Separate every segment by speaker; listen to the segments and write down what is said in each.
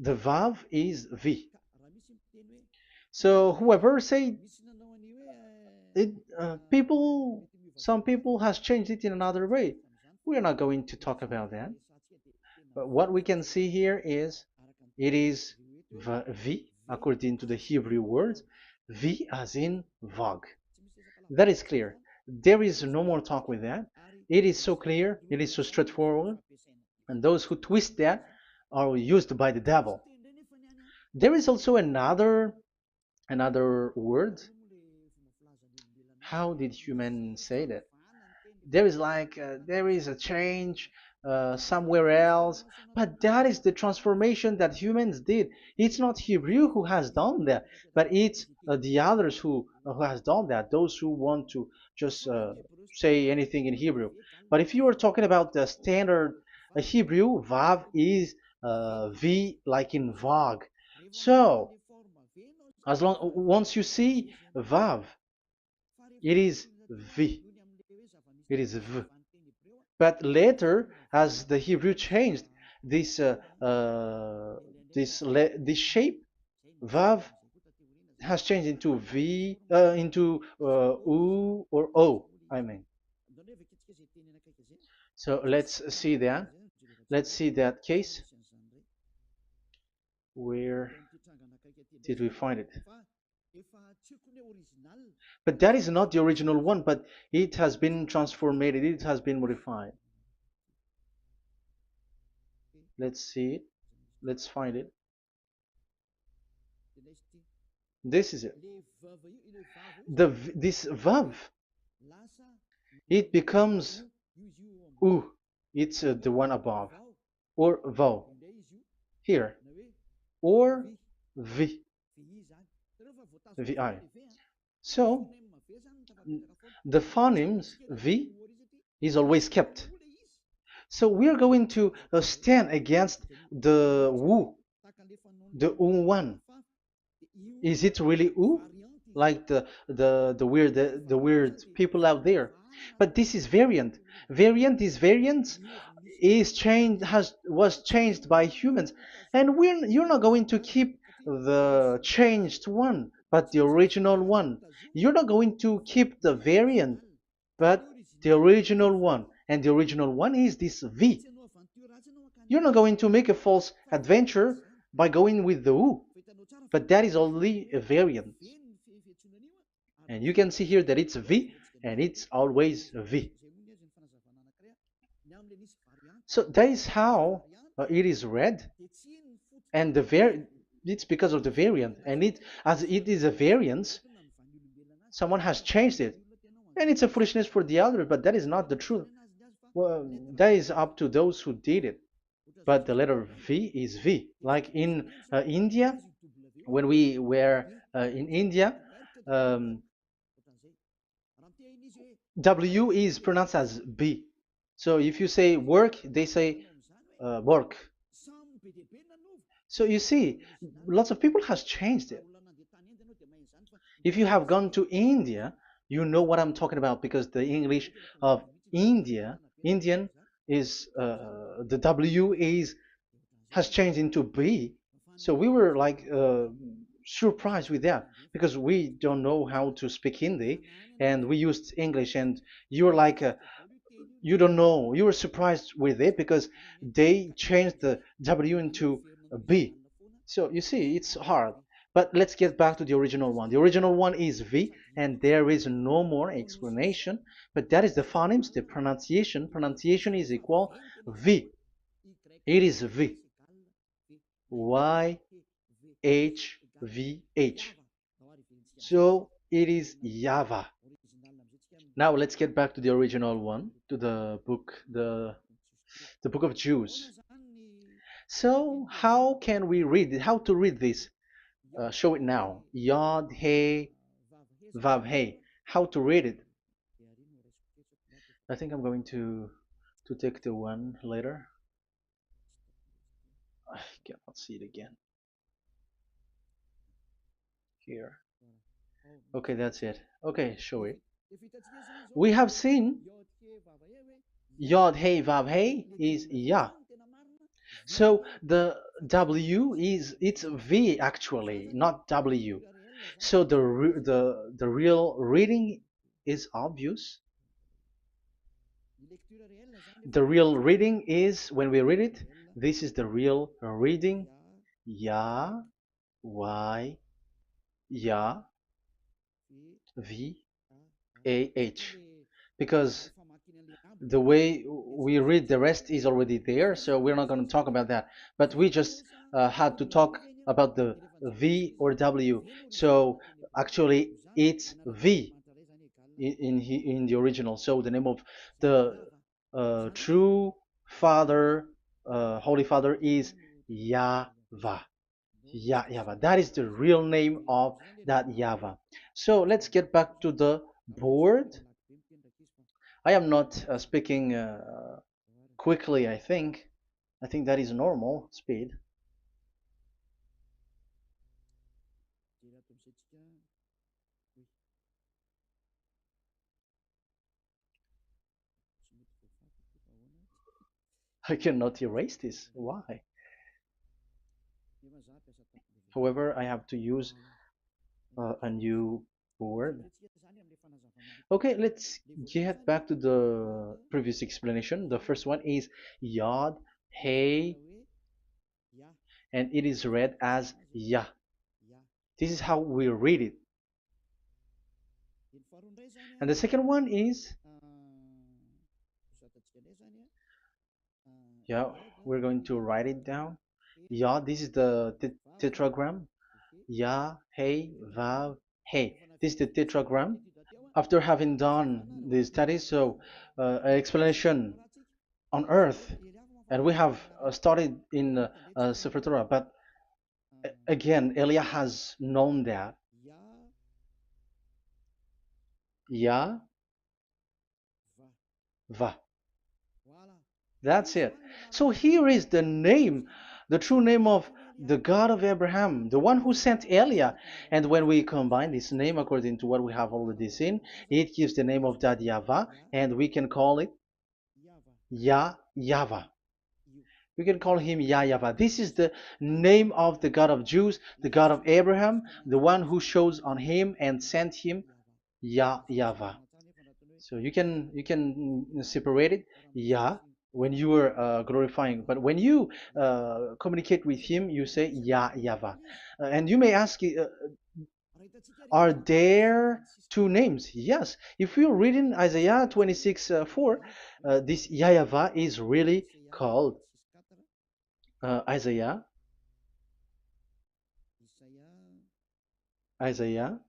Speaker 1: The Vav is V. So whoever say it, some people has changed it in another way. We are not going to talk about that. But what we can see here is it is V according to the Hebrew words, V as in Vag. That is clear. There is no more talk with that. It is so clear, it is so straightforward, and those who twist that are used by the devil. There is also another word. How did humans say that? There is there is a change somewhere else, but that is the transformation that humans did. It's not Hebrew who has done that, but it's the others who has done that, those who want to just say anything in Hebrew. But if you are talking about the standard Hebrew, Vav is V like in Vag. So as long once you see Vav, it is V, it is V. But later, as the Hebrew changed, this this shape, Vav, has changed into V, into U or O. I mean, so let's see that. Let's see that case. Where did we find it? But that is not the original one, but it has been transformed, it has been modified. Let's see it. Let's find it. This is it. This vav, it becomes u. It's the one above, or vau here, or v, vi. So the phonemes v is always kept. So we are going to stand against the wu, the one. Is it really u? Like the weird people out there. But this is variant. Variance is changed, was changed by humans, and you're not going to keep the changed one, but the original one. You're not going to keep the variant, but the original one, and the original one is this V. You're not going to make a false adventure by going with the U, but that is only a variant. And you can see here that it's V, and it's always V. So that is how it is read, and it's because of the variant, and as it is a variance, someone has changed it, and it's a foolishness for the others, but that is not the truth. Well, that is up to those who did it. But the letter V is V. Like in India, when we were in India, um, W is pronounced as B. So if you say work, they say work. So you see, lots of people has changed it. If you have gone to India, you know what I'm talking about, because the English of Indian is the W is has changed into B. So we were like surprised with that, because we don't know how to speak Hindi, and we used English, and you're like you don't know, you were surprised with it because they changed the W into a B. So you see, it's hard. But let's get back to the original one. The original one is V, and there is no more explanation. But that is the phonemes, the pronunciation. Pronunciation is equal V. It is V. Y H V H. So it is YAHVAH. Now let's get back to the original one, to the book of Jews. So how can we read it? How to read this? Show it now. Yod He Vav He. How to read it? I think I'm going to take the one later. I cannot see it again. Here. Okay, that's it. Okay, show it. We have seen Yod He Vav He is Yah. So the W is it's V actually, not W. So the real reading is obvious. The real reading is when we read it. This is the real reading. Ya, Y, Ya, V, A, H. Because the way we read the rest is already there, so we're not going to talk about that. But we just had to talk about the V or W. So actually, it's V in the original. So the name of the true Father, Holy Father, is YAHVAH. YAHVAH. That is the real name of that YAHVAH. So let's get back to the board. I am not speaking quickly, I think. I think that is normal speed. I cannot erase this. Why? However, I have to use a new board. Okay, let's get back to the previous explanation. The first one is Yod, Hey, and it is read as Yah. This is how we read it. And the second one is, yeah, we're going to write it down. Yah, this is the tetragram. Yah, Hey, Vav, Hey. This is the tetragram. After having done the studies, so an explanation on earth, and we have started in Sefer Torah, but again, Elia has known that Yah, Va. That's it. So here is the name, the true name of the God of Abraham, the one who sent Elia. And when we combine this name according to what we have already seen, it gives the name of that Yahvah, and we can call it Yahvah. We can call him YAHVAH. This is the name of the God of Jews, the God of Abraham, the one who shows on him and sent him, YAHVAH. So you can separate it, Yah, when you are glorifying, but when you communicate with him, you say YAHVAH. And you may ask, are there two names? Yes. If you're reading Isaiah 26:4, this YAHVAH is really called Isaiah, Isaiah,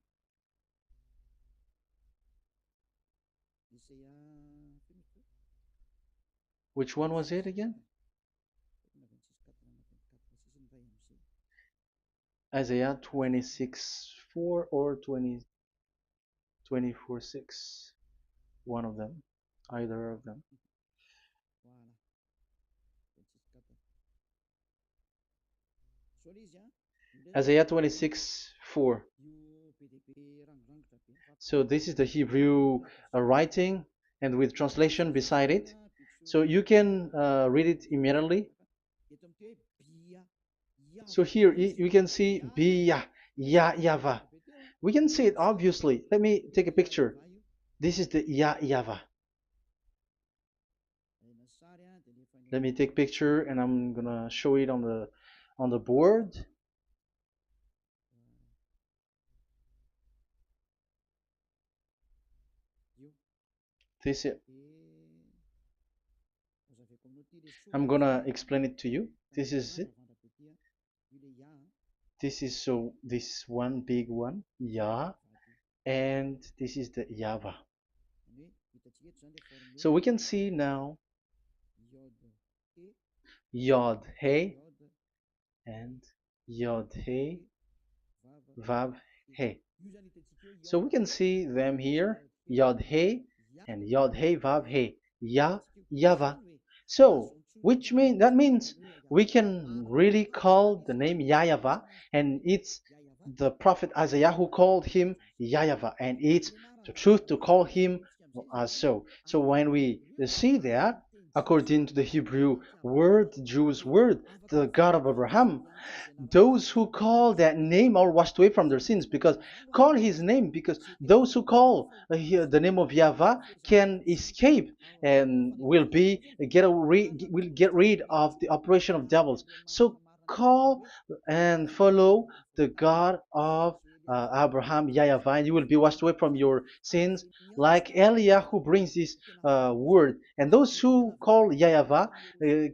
Speaker 1: which one was it again? Isaiah 26:4 or 24:6, one of them, either of them. Isaiah 26:4. So this is the Hebrew writing, and with translation beside it. So you can read it immediately. So here you can see Biyah, YAHVAH. We can see it obviously. Let me take a picture. This is the YAHVAH. Let me take picture, and I'm gonna show it on the board. This is, I'm gonna explain it to you. This is it. This is so this one big one, Yah, and this is the YAHVAH. So we can see now Yod He and Yod He Vav He. So we can see them here, Yod He and Yod He Vav He, YAHVAH. So that means we can really call the name YAHVAH, and it's the prophet Isaiah who called him YAHVAH, and it's the truth to call him as so. So when we see that, according to the Hebrew word, the Jewish word, the God of Abraham. Those who call that name are washed away from their sins, because call his name, because those who call the name of Yahweh can escape and will get rid of the operation of devils. So call and follow the God of Abraham, Yahweh, and you will be washed away from your sins, like Eliah who brings this word. And those who call Yahweh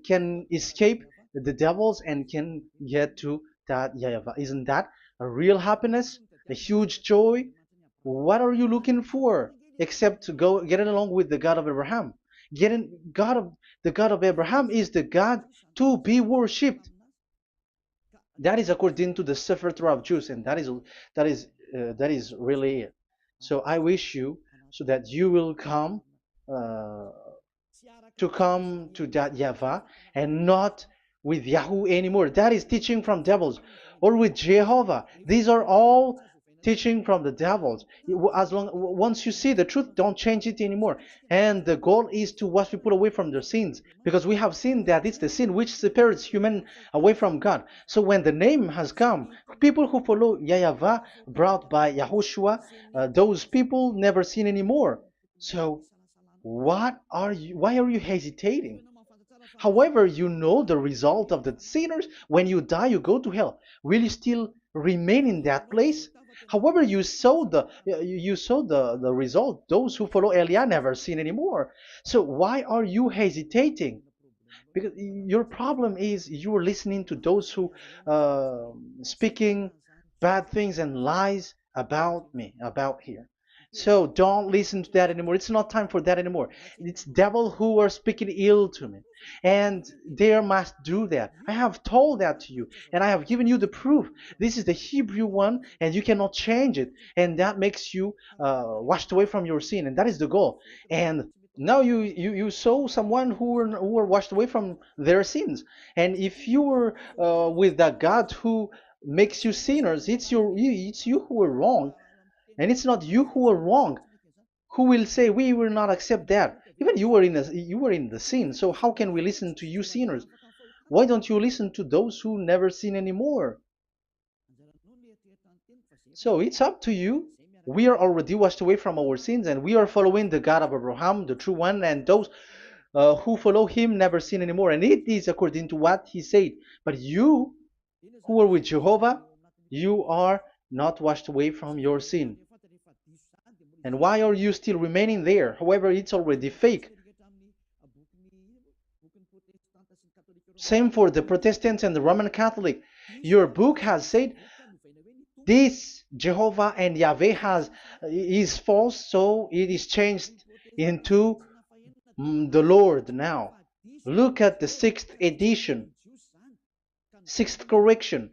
Speaker 1: can escape the devils and can get to that Yahweh. Isn't that a real happiness, a huge joy? What are you looking for except to go getting along with the God of Abraham? Getting God of the God of Abraham is the God to be worshipped. That is according to the Sefer Torah of Jews, and that is really it. So I wish you so that you will uh, come to that Yahweh and not with Yahoo anymore. That is teaching from devils, or with Jehovah. These are all teaching from the devils. As long once you see the truth, don't change it anymore. And the goal is to wash people away from their sins, because we have seen that it's the sin which separates human away from God. So when the name has come, people who follow Yahweh brought by Yahushua, those people never sin anymore. So why are you hesitating? However, you know the result of the sinners. When you die, you go to hell. Will you still remain in that place? However, you saw the result. Those who follow Eliah never sin anymore. So why are you hesitating? Because your problem is you are listening to those who speaking bad things and lies about me, about here. So don't listen to that anymore. It's not time for that anymore. It's devil who are speaking ill to me, and they must do that. I have told that to you, and I have given you the proof. This is the Hebrew one, and you cannot change it, and that makes you washed away from your sin, and that is the goal. And now you saw someone who were washed away from their sins, and if you were with that God who makes you sinners, it's you who are wrong, and it's not you who are wrong. Who will say we will not accept that? Even you were in the sin, so how can we listen to you sinners? Why don't you listen to those who never sin anymore? So it's up to you. We are already washed away from our sins, and we are following the God of Abraham, the true one, and those who follow him never sin anymore. And it is according to what he said. But you who are with Jehovah, you are not washed away from your sin. And why are you still remaining there? However, it's already fake. Same for the Protestants and the Roman Catholic. Your book has said this Jehovah and Yahweh is false, so it is changed into the Lord now. Look at the sixth edition, sixth correction.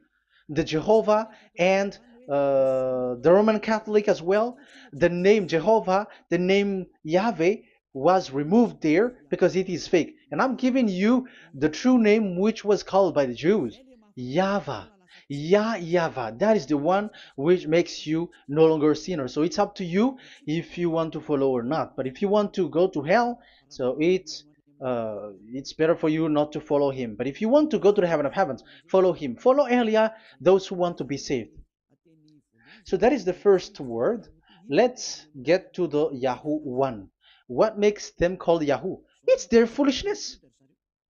Speaker 1: The Jehovah and the Roman Catholic as well. The name Jehovah, the name Yahweh was removed there because it is fake. And I'm giving you the true name which was called by the Jews, YAHVAH. Yahvah. That is the one which makes you no longer a sinner. So it's up to you if you want to follow or not. But if you want to go to hell, so it's better for you not to follow him. But if you want to go to the heaven of heavens, follow him. Follow Elia, those who want to be saved. So that is the first word. Let's get to the Yahoo one. What makes them called Yahoo? It's their foolishness.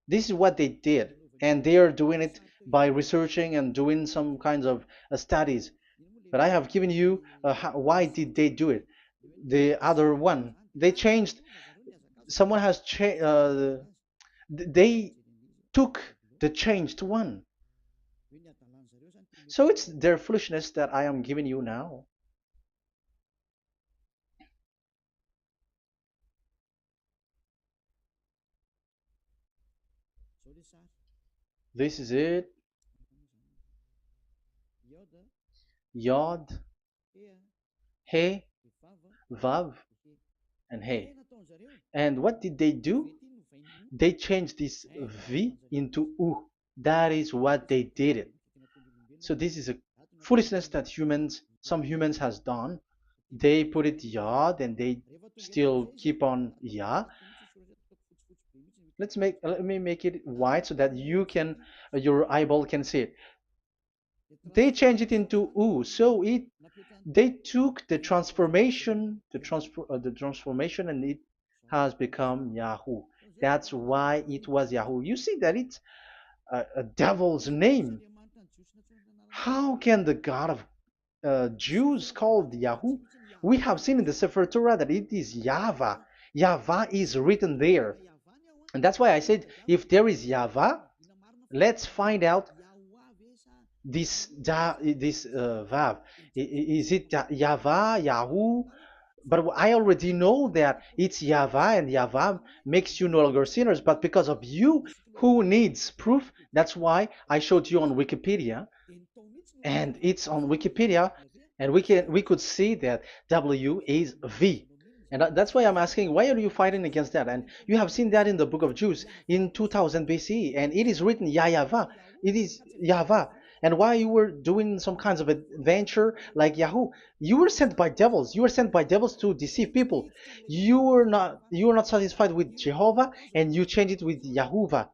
Speaker 1: This is what they did, and they are doing it by researching and doing some kinds of studies. But I have given you why did they do it. The other one, they changed. Someone has changed. They took the changed one. So it's their foolishness that I am giving you now. This is it. Yod, He, Vav, and He. And what did they do? They changed this V into U. That is what they did it. So this is a foolishness that some humans has done. They put it Yod and they still keep on Ya. Let me make it white so that you can your eyeball can see it. They changed it into U, so it they took the transformation, and it has become Yahoo. That's why it was Yahoo. You see that it's a devil's name. How can the God of Jews called Yahoo? We have seen in the Sefer Torah that it is YAHVAH. YAHVAH is written there. And that's why I said, if there is YAHVAH, let's find out this Vav. Is it YAHVAH, Yahoo? But I already know that it's YAHVAH, and YAHVAH makes you no longer sinners. But because of you, who needs proof? That's why I showed you on Wikipedia, and it's on Wikipedia, and we could see that W is V. And that's why I'm asking, why are you fighting against that? And you have seen that in the book of Jude in 2000 BCE, and it is written YAHVAH. It is YAHVAH. And why you were doing some kinds of adventure like Yahoo? You were sent by devils. You were sent by devils to deceive people. You were not satisfied with Jehovah, and you changed it with Yahuwah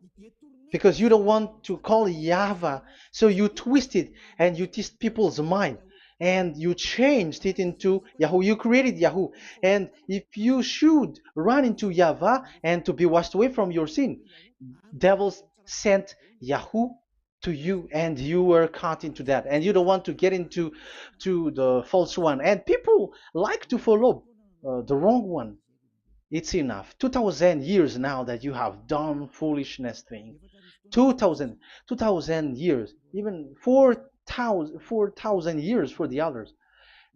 Speaker 1: because you don't want to call Yahvah. So you twist it and you twist people's mind, and you changed it into Yahoo. You created Yahoo. And if you should run into Yahvah and to be washed away from your sin, devils sent Yahoo to you, and you were caught into that, and you don't want to get into the false one, and people like to follow the wrong one. It's enough. 2000 years now that you have done foolishness thing. 2000 years, even 4,000 years for the others.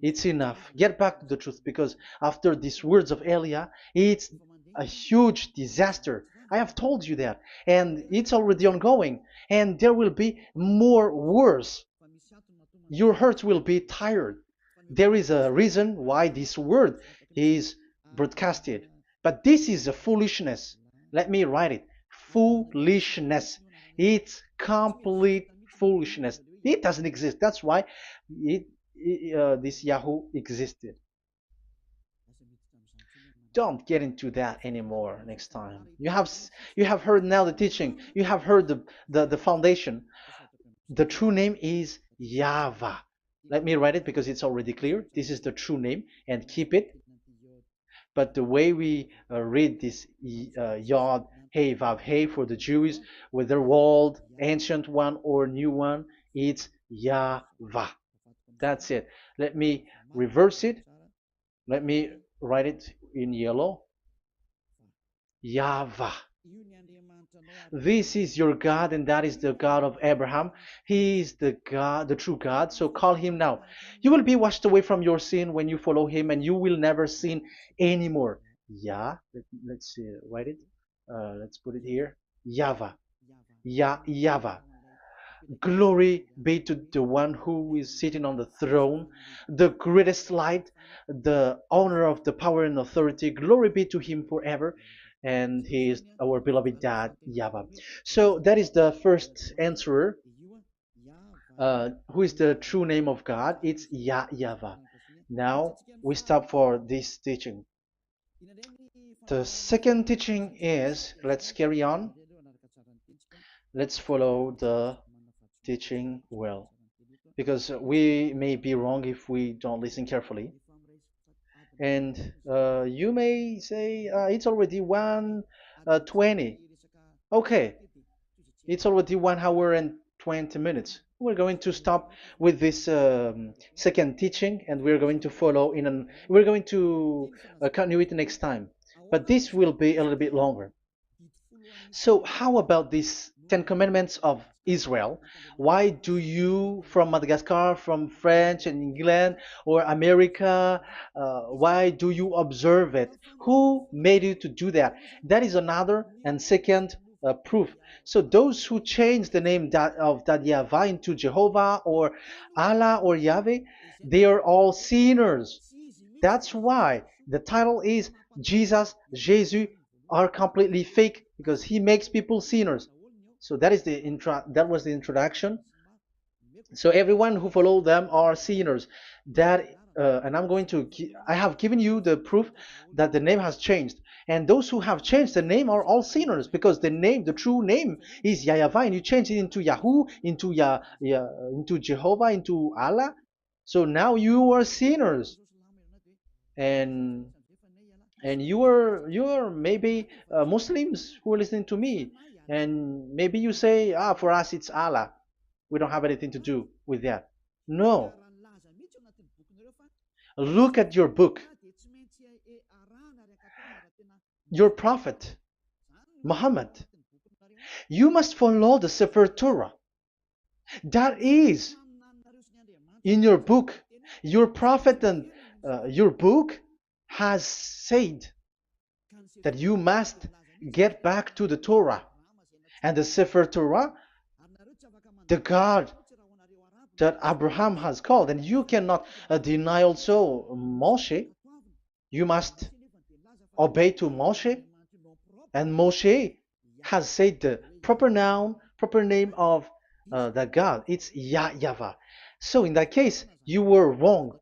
Speaker 1: It's enough. Get back to the truth, because after these words of Elia, it's a huge disaster. I have told you that, and it's already ongoing, and there will be more worse. Your heart will be tired. There is a reason why this word is broadcasted, but this is a foolishness. Let me write it. Foolishness. It's complete foolishness. It doesn't exist. That's why this Yahoo existed. Don't get into that anymore next time. You have heard now the teaching. You have heard the foundation. The true name is YAHVAH. Let me write it because it's already clear. This is the true name, and keep it. But the way we read this Yod, Hey, Vav, Hey for the Jews, whether old, ancient one or new one, it's YAHVAH. That's it. Let me reverse it. Let me write it in yellow. YAHVAH. This is your God, and that is the God of Abraham. He is the God, the true God. So call him now. You will be washed away from your sin when you follow him, and you will never sin anymore. Yeah, let's write it. Let's put it here. YAHVAH. YAHVAH. Glory be to the one who is sitting on the throne, the greatest light, the owner of the power and authority. Glory be to him forever. And he is our beloved dad, YAHVAH. So that is the first answer. Who is the true name of God? It's YAHVAH. Now we stop for this teaching. The second teaching is, let's carry on. Let's follow the teaching well, because we may be wrong if we don't listen carefully. And you may say it's already 1:20. Okay, it's already 1 hour and 20 minutes. We're going to stop with this second teaching, and we're going to follow we're going to continue it next time, but this will be a little bit longer. So how about these 10 commandments of Israel? Why do you from Madagascar, from French and England or America, why do you observe it? Who made you to do that? That is another and second proof. So those who change the name of that Yahvah into Jehovah or Allah or Yahweh, they are all sinners. That's why the title is Jesus are completely fake, because he makes people sinners. So that was the introduction. So everyone who follow them are sinners. That and I'm going to, I have given you the proof that the name has changed. And those who have changed the name are all sinners, because the name, the true name is YAHVAH, and you change it into Yahoo, into into Jehovah, into Allah. So now you are sinners, and you are maybe Muslims who are listening to me, and maybe you say, ah, for us it's Allah. We don't have anything to do with that. No, look at your book. Your prophet, Muhammad. You must follow the Sefer Torah. That is in your book. Your prophet and your book has said that you must get back to the Torah. And the Sefer Torah, the God that Abraham has called. And you cannot deny also Moshe. You must obey to Moshe. And Moshe has said the proper noun, proper name of the God. It's YAHVAH. So in that case, you were wrong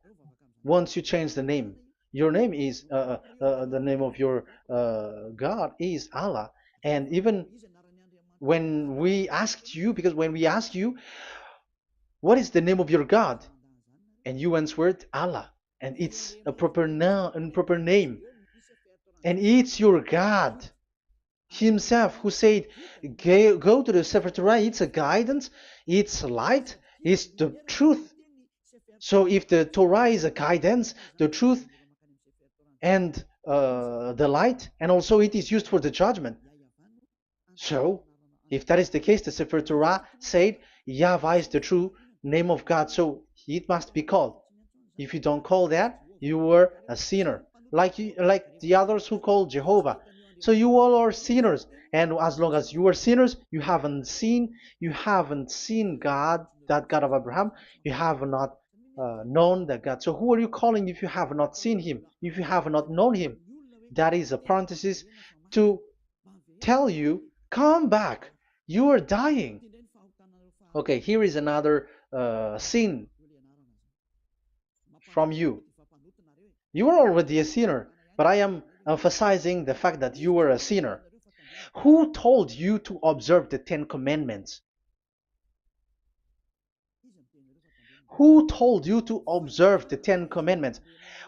Speaker 1: once you change the name. Your name is, the name of your God is Allah. And even when we asked you, because when we asked you, what is the name of your God? And you answered Allah. And it's a proper noun and proper name. And it's your God Himself who said, go to the Sefer Torah. It's a guidance, it's light, it's the truth. So if the Torah is a guidance, the truth, and the light, and also it is used for the judgment. So if that is the case, the Sefer Torah said YAHVAH is the true name of God, so it must be called. If you don't call that, you were a sinner, like the others who call Jehovah. So you all are sinners, and as long as you are sinners, you haven't seen God, that God of Abraham. You have not known that God. So who are you calling if you have not seen Him? If you have not known Him? That is a parenthesis to tell you, come back. You are dying. Okay, here is another sin from you. You are already a sinner, but I am emphasizing the fact that you were a sinner. Who told you to observe the 10 Commandments? Who told you to observe the 10 Commandments?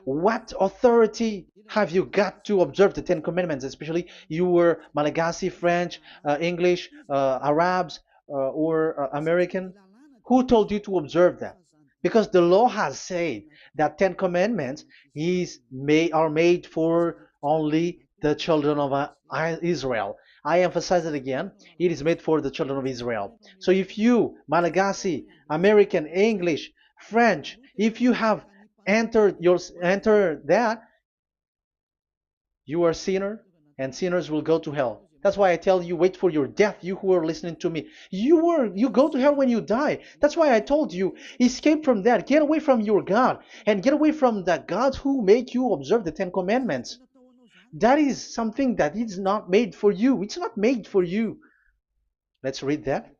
Speaker 1: What authority have you got to observe the 10 Commandments? Especially you were Malagasy, French, English, Arabs, or American. Who told you to observe that? Because the law has said that 10 Commandments are made for only the children of Israel. I emphasize it again. It is made for the children of Israel. So if you, Malagasy, American, English, French, if you have entered that, you are a sinner, and sinners will go to hell. That's why I tell you, wait for your death, you who are listening to me. You go to hell when you die. That's why I told you, escape from that. Get away from your God, and get away from the gods who make you observe the 10 Commandments. That is something that is not made for you. It's not made for you. Let's read that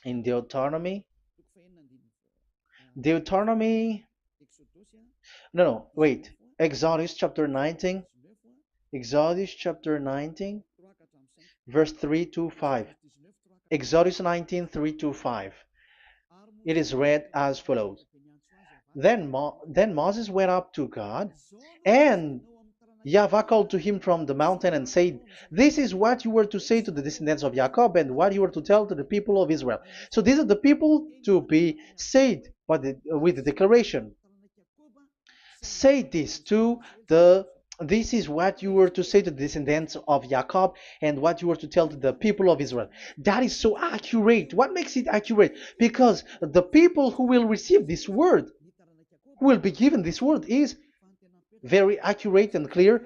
Speaker 1: in Deuteronomy. No, wait. Exodus chapter 19. Exodus chapter 19, verse 3 to 5. Exodus 19, 3 to 5. It is read as follows. Then Moses went up to God, and YAHVAH called to him from the mountain and said, this is what you were to say to the descendants of Jacob, and what you were to tell to the people of Israel. So these are the people to be saved with the declaration. Say this to this is what you were to say to the descendants of Jacob, and what you were to tell to the people of Israel. That is so accurate. What makes it accurate? Because the people who will receive this word, who will be given this word, is very accurate and clear.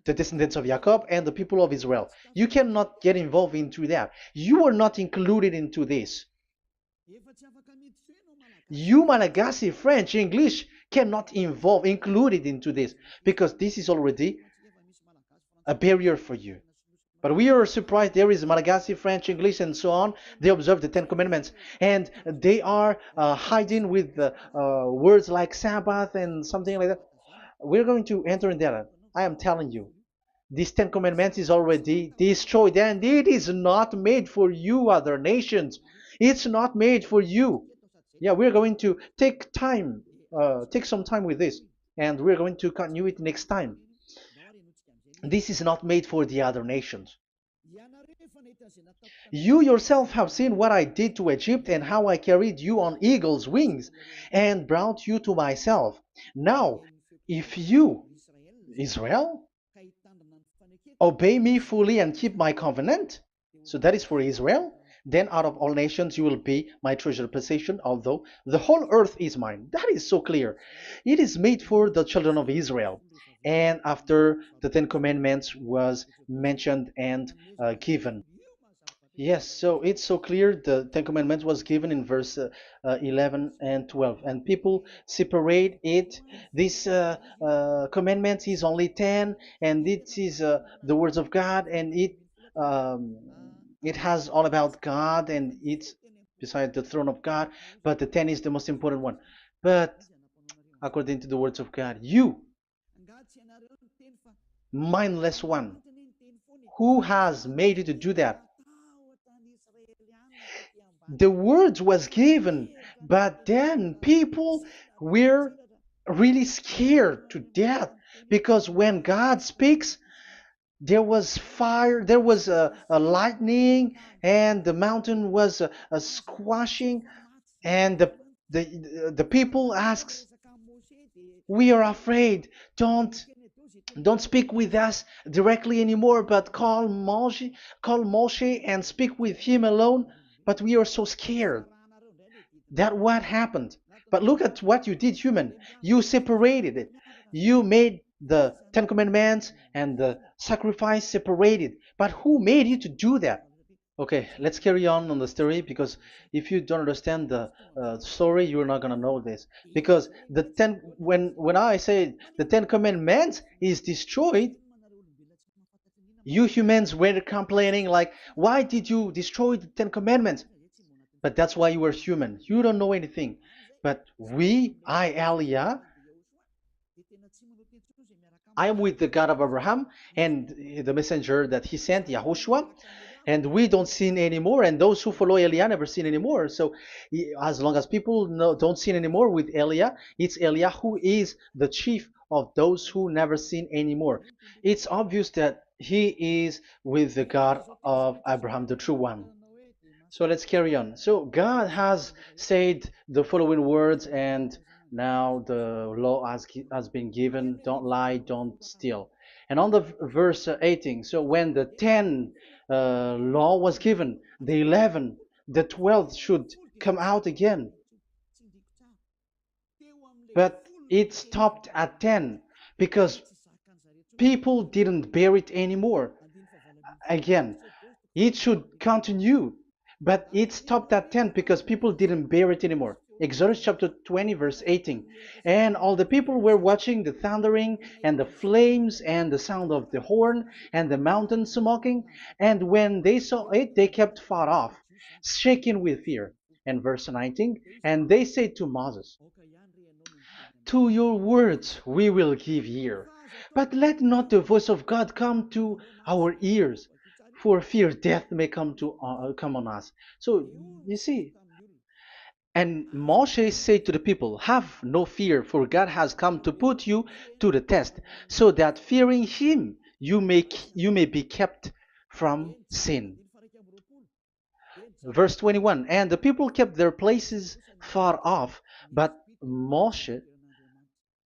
Speaker 1: The descendants of Jacob and the people of Israel. You cannot get involved into that. You are not included into this. You, Malagasy, French, English, cannot included into this, because this is already a barrier for you. But we are surprised there is Malagasy, French, English, and so on. They observe the Ten Commandments, and they are hiding with words like Sabbath and something like that. We're going to enter in that. I am telling you, this Ten Commandments is already destroyed, and it is not made for you, other nations. It's not made for you. Yeah, we're going to take some time with this, and we're going to continue it next time. This is not made for the other nations. You yourself have seen what I did to Egypt and how I carried you on eagle's wings and brought you to myself. Now, if you, Israel, obey me fully and keep my covenant, so that is for Israel, then out of all nations you will be my treasured possession, although the whole earth is mine. That is so clear. It is made for the children of Israel. And after the Ten Commandments was mentioned and given. Yes, so it's so clear. The Ten Commandments was given in verse 11 and 12, and people separate it. This commandment is only 10, and it is the words of God, and um, it has all about God, and it's beside the throne of God. But the 10 is the most important one. But according to the words of God, you, mindless one, who has made you to do that? The words was given, but then people were really scared to death because when God speaks, there was fire, there was a lightning, and the mountain was a squashing, and the people asks, "We are afraid. Don't speak with us directly anymore, but call Moshe and speak with him alone." But we are so scared. That what happened. But look at what you did, human. You separated it. You made the Ten Commandments and the sacrifice separated. But who made you to do that? Okay, let's carry on the story because if you don't understand the story, you're not gonna know this. Because when I say the Ten Commandments is destroyed, you humans were complaining like, why did you destroy the Ten Commandments? But that's why you are human. You don't know anything. But Elia, I am with the God of Abraham and the messenger that he sent, YAHOSHUAH, and we don't sin anymore. And those who follow Elia never sin anymore. So as long as people don't sin anymore with Elia, it's Elia who is the chief of those who never sin anymore. It's obvious that he is with the God of Abraham, the true one. So let's carry on. So God has said the following words, and now the law has been given: don't lie, don't steal. And on the verse 18, so when the 10 law was given, the 11, the 12 should come out again. But it stopped at 10 because people didn't bear it anymore. Again, it should continue. But it stopped at 10 because people didn't bear it anymore. Exodus chapter 20, verse 18. And all the people were watching the thundering and the flames and the sound of the horn and the mountain smoking. And when they saw it, they kept far off, shaking with fear. And verse 19. And they said to Moses, "To your words we will give ear, but let not the voice of God come to our ears, for fear death may come on us." So you see, and Moshe said to the people, "Have no fear, for God has come to put you to the test, so that fearing Him you may be kept from sin." Verse 21. And the people kept their places far off, but Moshe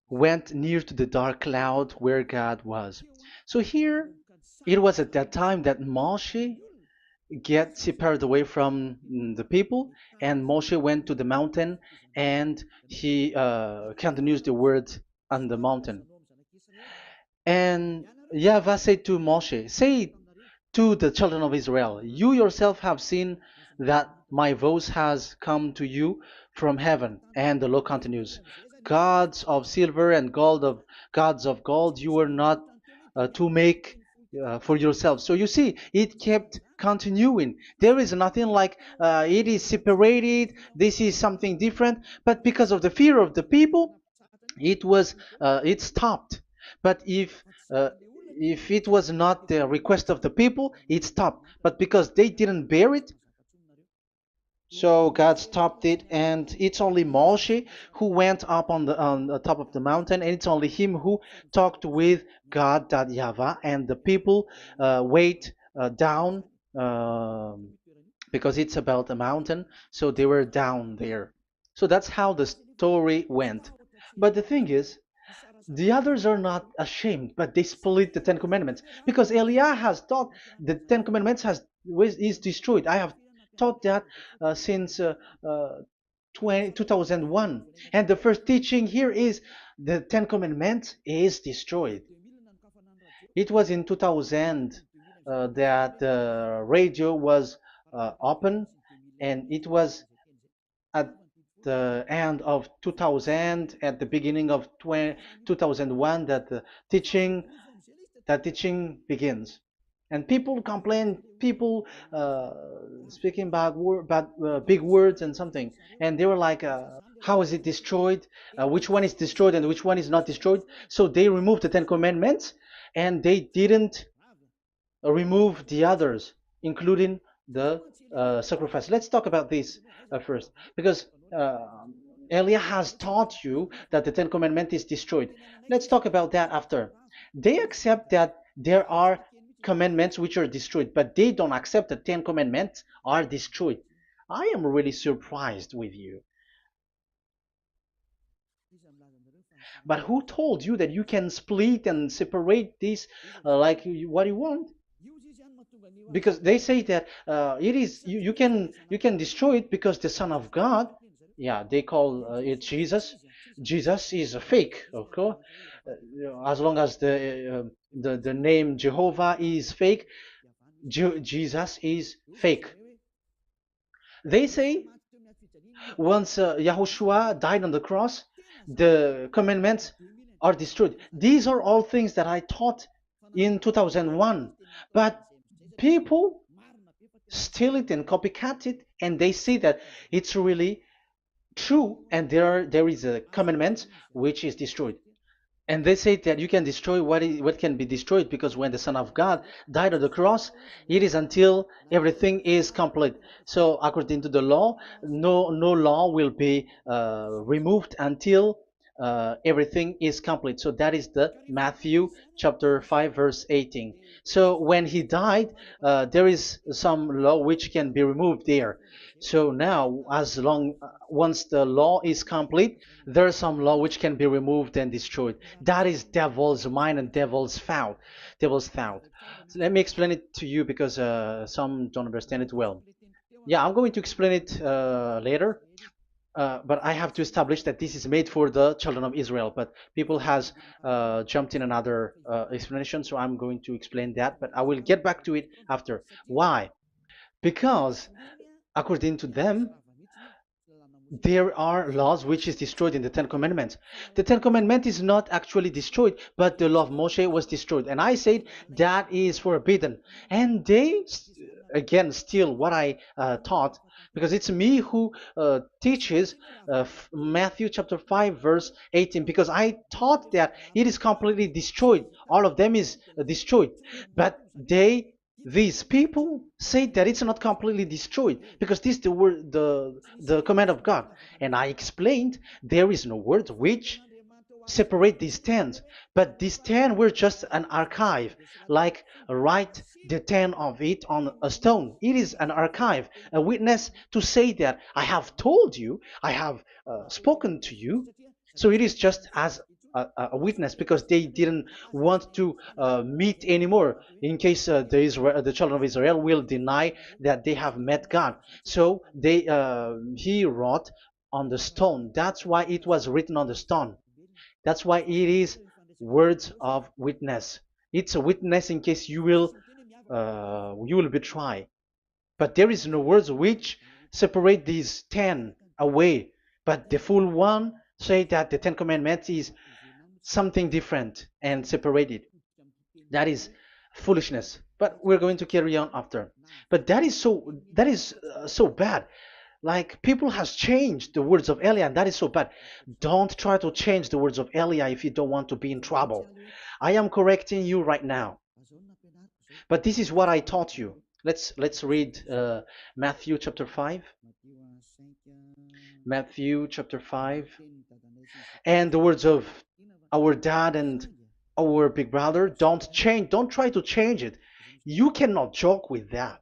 Speaker 1: went near to the dark cloud where God was. So here, it was at that time that Moshe get separated away from the people, and Moshe went to the mountain, and he continues the word on the mountain. And YAHVAH said to Moshe, "Say to the children of Israel, you yourself have seen that my voice has come to you from heaven." And the law continues, "Gods of silver and gods of gold you are not to make for yourself. So you see, it kept continuing. There is nothing like it is separated. This is something different. But because of the fear of the people, it stopped. But uh, if it was not the request of the people, it stopped. But because they didn't bear it, so God stopped it, and it's only Moshe who went up on the top of the mountain, and it's only him who talked with God, that YAHVAH, and the people wait down, because it's about a mountain, so they were down there. So that's how the story went. But the thing is, the others are not ashamed, but they split the Ten Commandments, because Eliah has taught the Ten Commandments is destroyed. I have taught that since uh, 2001, and the first teaching here is the Ten Commandments is destroyed. It was in 2000 that the radio was open, and it was at the end of 2000, at the beginning of 2001, that the teaching that teaching begins. And people complain, people speaking big words and something, and they were like, how is it destroyed, which one is destroyed and which one is not destroyed. So they removed the Ten Commandments, and they didn't remove the others, including the sacrifice. Let's talk about this first, because Elia has taught you that the Ten Commandment is destroyed. Let's talk about that after. They accept that there are commandments which are destroyed, but they don't accept that 10 commandments are destroyed. I am really surprised with you. But who told you that you can split and separate this what you want? Because they say that you can destroy it because the Son of God, yeah, they call it Jesus. Jesus is a fake, okay? As long as the name Jehovah is fake, Jesus is fake. They say once Yahushua died on the cross, the commandments are destroyed. These are all things that I taught in 2001, but people steal it and copycat it, and they see that it's really true, and there is a commandment which is destroyed. And they say that you can destroy what can be destroyed, because when the Son of God died on the cross, it is until everything is complete. So according to the law, no law will be removed until everything is complete. So that is the Matthew chapter 5 verse 18. So when he died, there is some law which can be removed there. So now, once the law is complete, there is some law which can be removed and destroyed. That is devil's mind and devil's thought. Devil's thought. So let me explain it to you, because some don't understand it well. Yeah, I'm going to explain it later. But I have to establish that this is made for the children of Israel. But people has jumped in another explanation, so I'm going to explain that. But I will get back to it after. Why? Because according to them, there are laws which is destroyed in the Ten Commandments. The Ten Commandment is not actually destroyed, but the law of Moshe was destroyed. And I said that is forbidden. And they, again, steal what I taught, because it's me who teaches Matthew chapter 5 verse 18, because I taught that it is completely destroyed. All of them is destroyed. But these people say that it's not completely destroyed, because this is the word, the command of God. And I explained there is no word which separate these 10, but these 10 were just an archive, like write the 10 of it on a stone. It is an archive, a witness to say that I have told you, I have spoken to you. So it is just as a witness, because they didn't want to meet anymore, in case the children of Israel will deny that they have met God. So he wrote on the stone. That's why it was written on the stone. That's why it is words of witness. It's a witness in case you will betray. But there is no words which separate these 10 away. But the full one say that the 10 commandments is something different and separated. That is foolishness. But we're going to carry on after. But that is so bad. Like people has changed the words of Elia, and that is so bad. Don't try to change the words of Elia if you don't want to be in trouble. I am correcting you right now. But this is what I taught you. Let's read Matthew chapter 5. Matthew chapter 5. And the words of our dad and our big brother, don't try to change it. You cannot joke with that.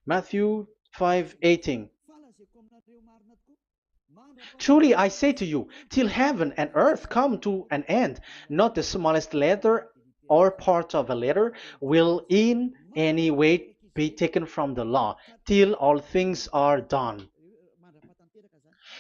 Speaker 1: Matthew 5:18. Truly I say to you, till heaven and earth come to an end, not the smallest letter or part of a letter will in any way be taken from the law, till all things are done.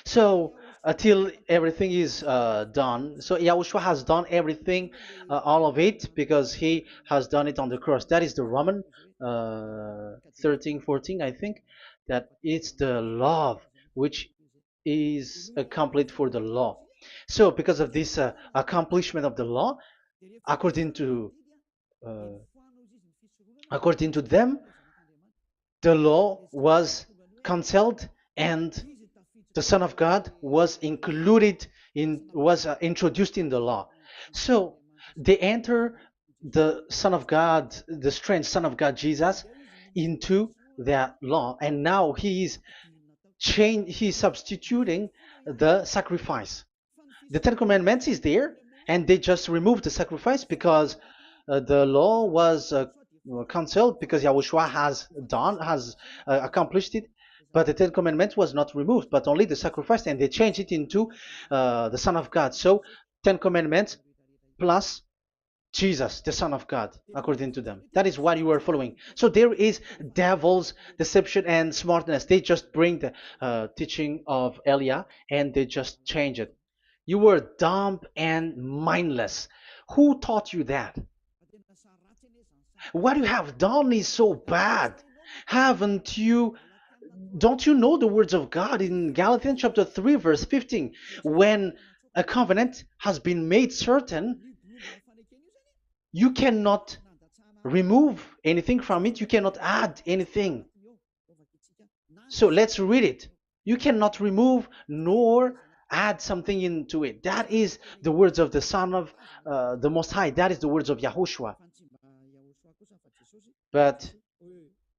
Speaker 1: So until everything is done, so Yahushua has done everything, all of it, because he has done it on the cross. That is the Roman 13, 14, I think, that it's the love which is complete for the law. So because of this accomplishment of the law, according to uh, according to them, the law was cancelled and the Son of God was included in was introduced in the law. So they enter the Son of God, the strange Son of God Jesus, into that law, and now he's substituting the sacrifice. The Ten Commandments is there, and they just removed the sacrifice because the law was cancelled because Yahushua has accomplished it. But the Ten Commandments was not removed, but only the sacrifice, and they changed it into the Son of God. So Ten Commandments plus Jesus, the Son of God, according to them. That is what you are following. So there is devil's deception and smartness. They just bring the teaching of Elia and they just change it. You were dumb and mindless. Who taught you that? What you have done is so bad. Haven't you? Don't you know the words of God in Galatians chapter 3, verse 15? When a covenant has been made certain, you cannot remove anything from it, you cannot add anything. So let's read it. You cannot remove nor add something into it. That is the words of the Son of the Most High. That is the words of Yahushua. But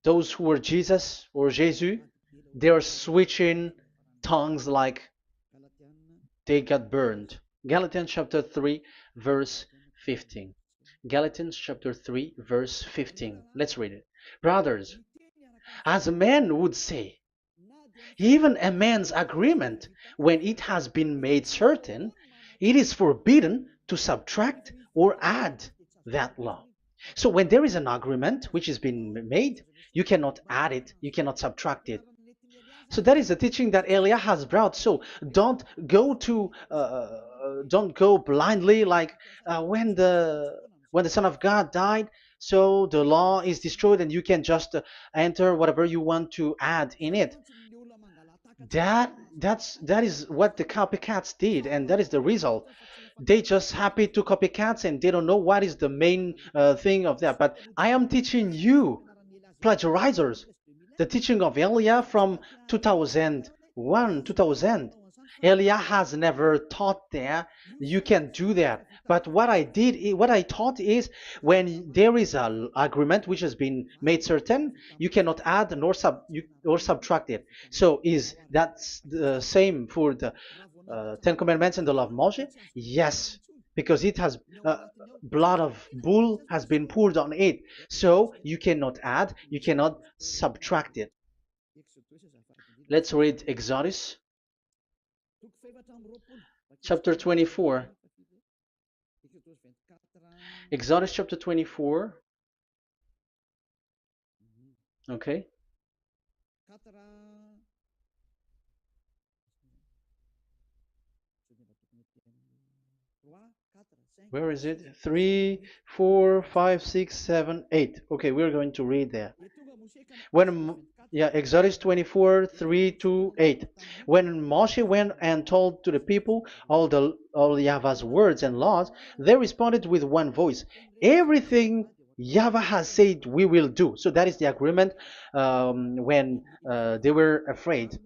Speaker 1: those who were Jesus or Jesus, they are switching tongues like they got burned. Galatians chapter 3, verse 15. Galatians chapter 3, verse 15. Let's read it. Brothers, as a man would say, even a man's agreement, when it has been made certain, it is forbidden to subtract or add that law. So when there is an agreement which has been made, you cannot add it, you cannot subtract it. So that is the teaching that Elia has brought. So don't go blindly like when the Son of God died. So the law is destroyed, and you can just enter whatever you want to add in it. That is what the copycats did, and that is the result. They just happy to copycats, and they don't know what is the main thing of that. But I am teaching you plagiarizers the teaching of Elia from 2001, 2000. Elia has never taught that you can do that. But what I taught is when there is an agreement which has been made certain, you cannot add or subtract it. So is that the same for the Ten Commandments and the law of Moshe? Yes, because it has blood of bull has been poured on it. So you cannot add, you cannot subtract it. Let's read Exodus chapter 24. Exodus chapter 24. Okay. Where is it? 3, 4, 5, 6, 7, 8. Okay, we're going to read there. When yeah, Exodus 24, 3 to 8. When Moshe went and told to the people all Yahweh's words and laws, they responded with one voice. Everything Yahweh has said we will do. So that is the agreement when they were afraid.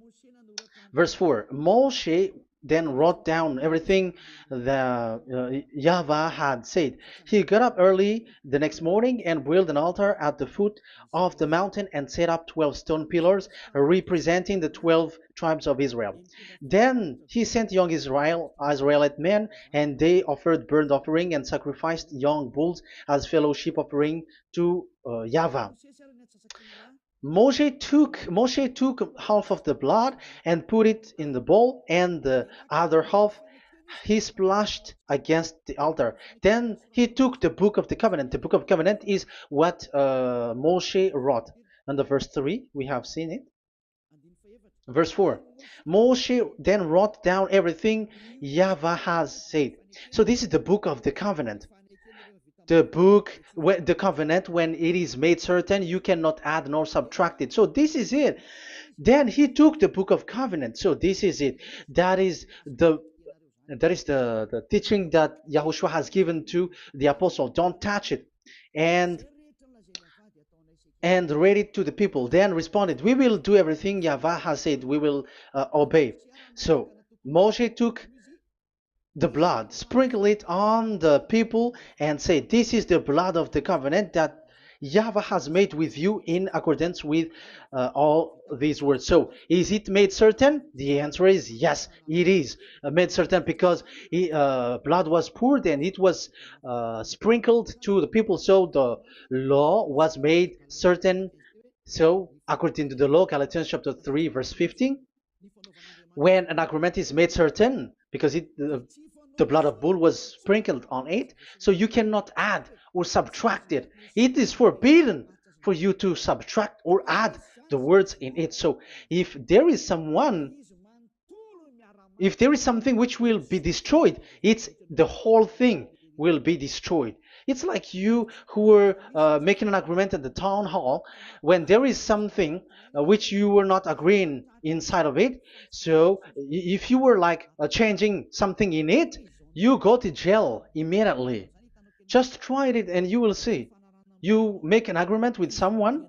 Speaker 1: Verse 4, Moshe then wrote down everything the Yahweh had said. He got up early the next morning and built an altar at the foot of the mountain and set up 12 stone pillars representing the 12 tribes of Israel. Then he sent young Israelite men, and they offered burnt offering and sacrificed young bulls as fellowship offering to Yahweh. Moshe took half of the blood and put it in the bowl, and the other half he splashed against the altar. Then he took the book of the covenant. The book of covenant is what Moshe wrote. And the verse 3, we have seen it. Verse 4, Moshe then wrote down everything Yahweh has said. So this is the book of the covenant. The covenant, when it is made certain, you cannot add nor subtract it. So this is it. Then he took the book of covenant. So this is it. That is the teaching that Yahushua has given to the apostle. Don't touch it. And read it to the people. Then responded, we will do everything Yahweh has said. We will obey. So Moshe took the blood, sprinkle it on the people, and say, this is the blood of the covenant that Yahweh has made with you in accordance with all these words. So, is it made certain? The answer is yes, it is made certain, because blood was poured and it was sprinkled to the people. So the law was made certain. So, according to the law, Galatians chapter 3, verse 15, when an agreement is made certain, because the blood of bull was sprinkled on it, so you cannot add or subtract it. It is forbidden for you to subtract or add the words in it. So if there is something which will be destroyed, it's the whole thing will be destroyed. It's like you who were making an agreement at the town hall, when there is something which you were not agreeing inside of it. So if you were like changing something in it, you go to jail immediately. Just try it and you will see. You make an agreement with someone,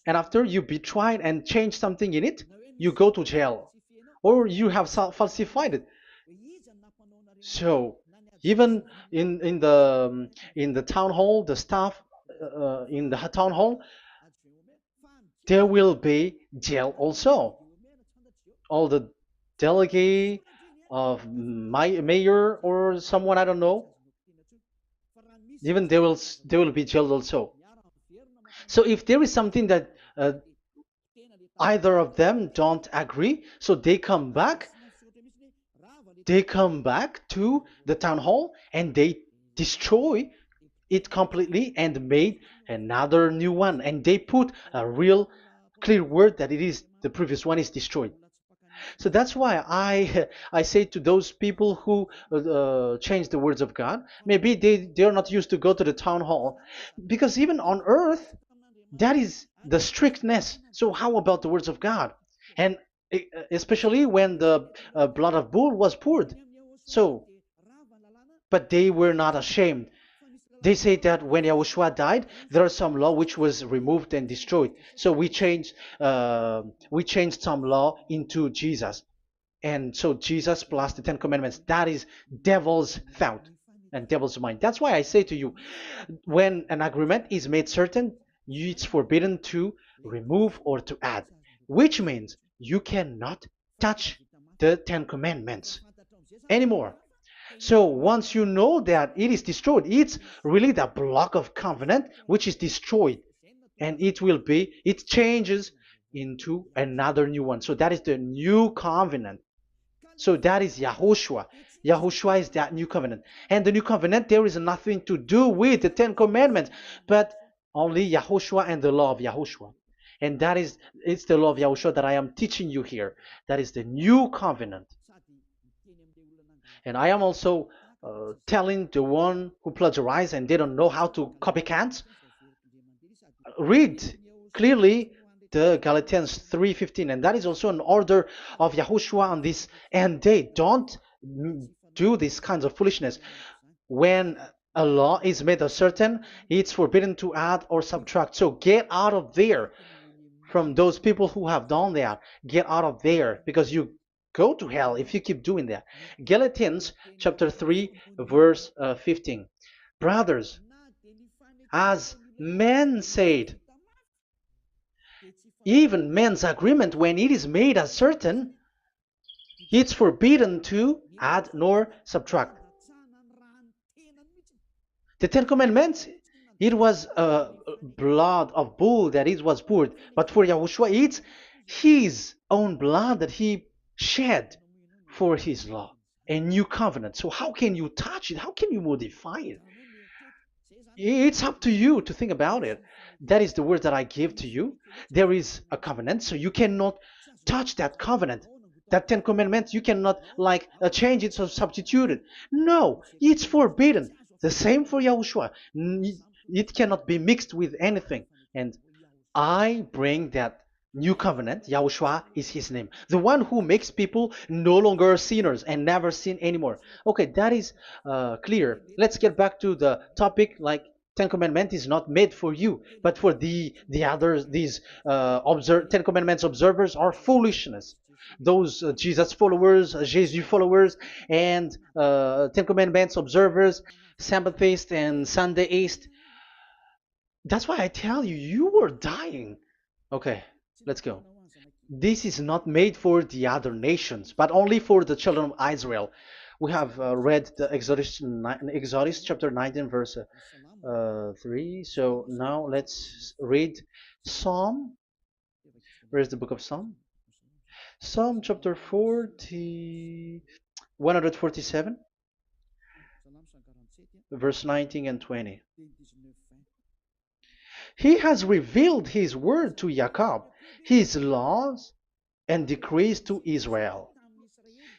Speaker 1: and after you betray it and change something in it, you go to jail, or you have falsified it. So even in the town hall, the staff in the town hall, there will be jail also. All the delegate of my mayor or someone, I don't know, even they will be jailed also. So if there is something that either of them don't agree, so they come back to the town hall and they destroy it completely and made another new one, and they put a real clear word that it is the previous one is destroyed. So that's why I say to those people who change the words of God, maybe they're not used to go to the town hall, because even on earth that is the strictness. So how about the words of God? And especially when the blood of bull was poured. So, but they were not ashamed. They say that when Yahushua died, there are some law which was removed and destroyed. So we changed some law into Jesus, and so Jesus plus the Ten Commandments. That is devil's thought and devil's mind. That's why I say to you, when an agreement is made certain, it's forbidden to remove or to add, which means you cannot touch the Ten Commandments anymore. So once you know that it is destroyed, it's really the block of covenant which is destroyed, and it changes into another new one. So that is the new covenant. So that is Yahushua. Yahushua is that new covenant. And the new covenant, there is nothing to do with the Ten Commandments, but only Yahushua and the law of Yahushua. And it's the law of Yahushua that I am teaching you here. That is the new covenant. And I am also telling the one who plagiarized and they don't know how to copycat. Read clearly the Galatians 3:15, and that is also an order of Yahushua on this end day. Don't do these kinds of foolishness. When a law is made certain, it's forbidden to add or subtract. So get out of there from those people who have done that. Get out of there, because you go to hell if you keep doing that. Galatians chapter 3 verse 15. Brothers, as men said, even men's agreement, when it is made as certain, it's forbidden to add nor subtract. The Ten Commandments, it was blood of bull that it was poured, but for Yahushua, it's his own blood that he shed for his law, a new covenant. So how can you touch it? How can you modify it? It's up to you to think about it. That is the word that I give to you. There is a covenant, so you cannot touch that covenant. That Ten Commandments, you cannot like change it or substitute it. No, it's forbidden. The same for Yahushua. It cannot be mixed with anything. And I bring that new covenant. Yahushua is his name. The one who makes people no longer sinners and never sin anymore. Okay, that is clear. Let's get back to the topic. Like, Ten Commandments is not made for you, but for the others. These Ten Commandments observers are foolishness. Those Jesus followers, Jesus followers, and Ten Commandments observers, Sabbathists and Sundayist. That's why I tell you, you were dying. Okay, let's go. This is not made for the other nations, but only for the children of Israel. We have read the Exodus chapter 19, verse 3. So now let's read Psalm. Where is the book of Psalm? Psalm chapter 40, 147, verse 19 and 20. He has revealed his word to Jacob, his laws and decrees to Israel.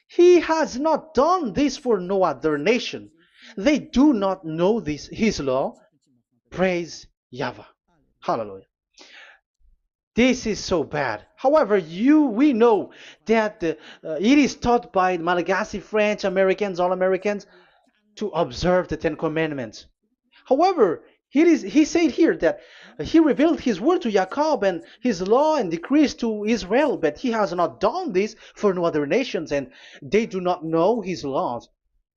Speaker 1: He has not done this for no other nation. They do not know this, his law. Praise YAHVAH. Hallelujah. This is so bad. However, we know that it is taught by Malagasy, French, Americans, all Americans, to observe the Ten Commandments. However, he said here that he revealed his word to Jacob and his law and decrees to Israel, but he has not done this for no other nations, and they do not know his laws.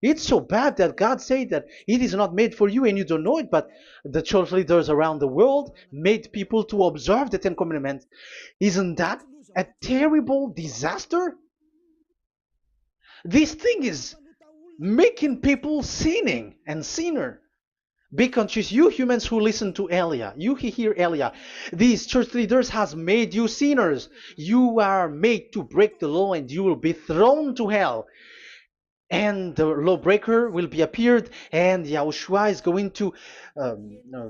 Speaker 1: It's so bad that God said that it is not made for you and you don't know it, but the church leaders around the world made people to observe the Ten Commandments. Isn't that a terrible disaster? This thing is making people sinning and sinner. Be conscious, you humans who listen to Elia, you hear Elia, these church leaders has made you sinners. You are made to break the law and you will be thrown to hell. And the lawbreaker will be appeared and Yahushua is going to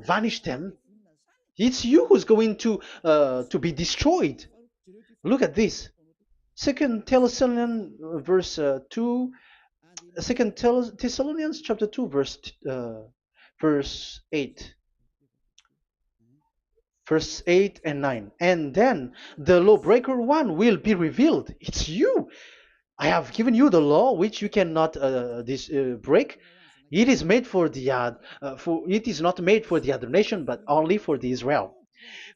Speaker 1: vanish them. It's you who's going to be destroyed. Look at this. Second Thessalonians verse 2. Second Thessalonians chapter 2 verse 8. Verse 8 and 9. And then the lawbreaker one will be revealed. It's you. I have given you the law which you cannot break. It is made for the it is not made for the other nation, but only for the Israel,